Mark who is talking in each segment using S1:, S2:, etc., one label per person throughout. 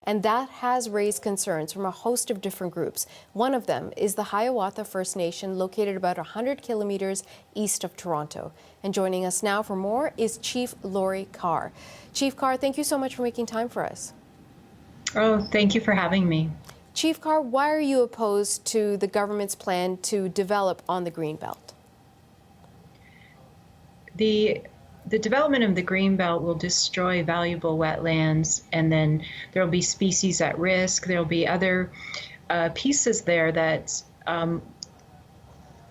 S1: And that has raised concerns from a host of different groups. One of them is the Hiawatha First Nation, located about 100 kilometers east of Toronto. And joining us now for more is Chief Laurie Carr. Chief Carr, thank you so much for making time for us.
S2: Oh, thank you for having me.
S1: Chief Carr, why are you opposed to the government's plan to develop on the greenbelt?
S2: The development of the greenbelt will destroy valuable wetlands, and then there'll be species at risk. There'll be other pieces there that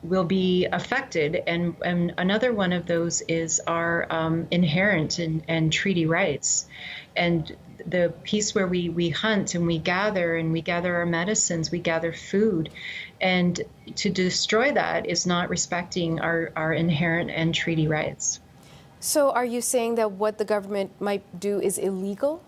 S2: will be affected, and another one of those is our inherent and treaty rights. And the piece where we hunt and we gather our medicines, we gather food, and to destroy that is not respecting our inherent and treaty rights.
S1: So are you saying that what the government might do is illegal?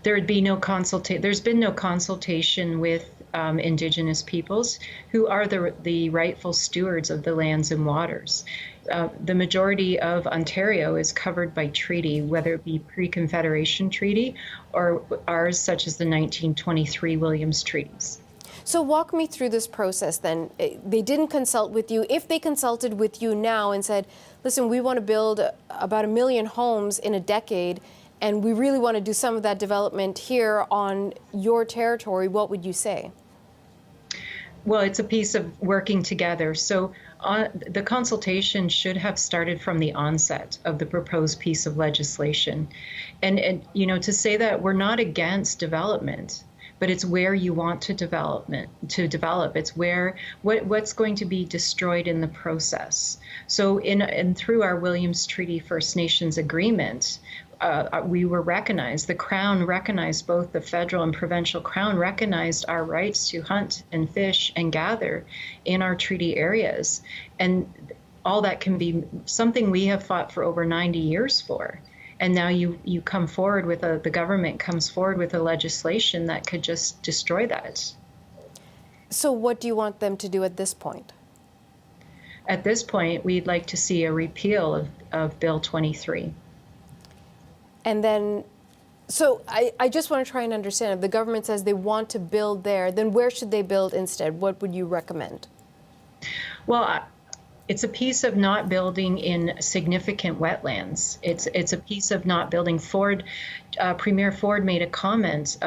S2: There's been no consultation with Indigenous peoples, who are the rightful stewards of the lands and waters. The majority of Ontario is covered by treaty, whether it be pre-Confederation treaty or ours, such as the 1923 Williams treaties.
S1: So walk me through this process then. They didn't consult with you. If they consulted with you now and said, listen, we want to build about 1 million homes in a decade, and we really want to do some of that development here on your territory, what would you say?
S2: Well, it's a piece of working together. So the consultation should have started from the onset of the proposed piece of legislation. And to say that we're not against development, but it's where you want to develop. It's what's going to be destroyed in the process. So through our Williams Treaty First Nations agreement, we were recognized, the Crown recognized, both the federal and provincial Crown recognized our rights to hunt and fish and gather in our treaty areas. And all that can be something we have fought for over 90 years for. And now you come forward with the government comes forward with a legislation that could just destroy that.
S1: So what do you want them to do at this point?
S2: At this point, we'd like to see a repeal of Bill 23.
S1: And then, so I just want to try and understand, if the government says they want to build there, then where should they build instead? What would you recommend?
S2: Well, it's a piece of not building in significant wetlands. It's a piece of not building. Premier Ford made a comment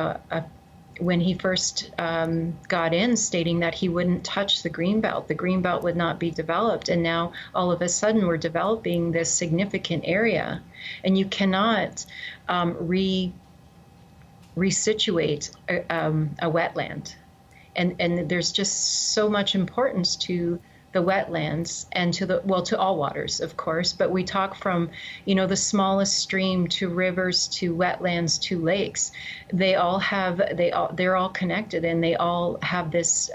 S2: when he first got in, stating that he wouldn't touch the greenbelt. The greenbelt would not be developed, and now all of a sudden we're developing this significant area, and you cannot resituate a wetland. And there's just so much importance to the wetlands and to all waters, of course, but we talk from, the smallest stream to rivers to wetlands to lakes. They're all connected, and they all have this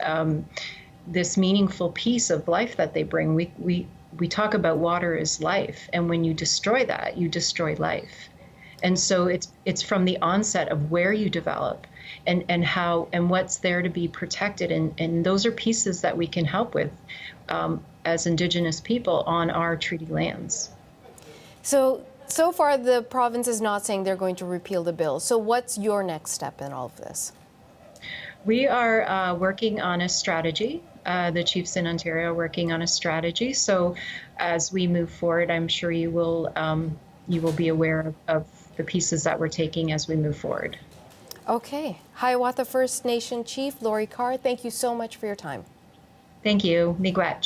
S2: meaningful piece of life that they bring. We talk about water as life, and when you destroy that, you destroy life. And so it's from the onset of where you develop and how and what's there to be protected, and those are pieces that we can help with as Indigenous people on our treaty lands. So
S1: far the province is not saying they're going to repeal the bill. So what's your next step in all of this?
S2: We are working on a strategy. The chiefs in Ontario are working on a strategy. So as we move forward, I'm sure you will be aware of the pieces that we're taking as we move forward.
S1: Okay. Hiawatha First Nation Chief Laurie Carr, thank you so much for your time.
S2: Thank you. Miigwech.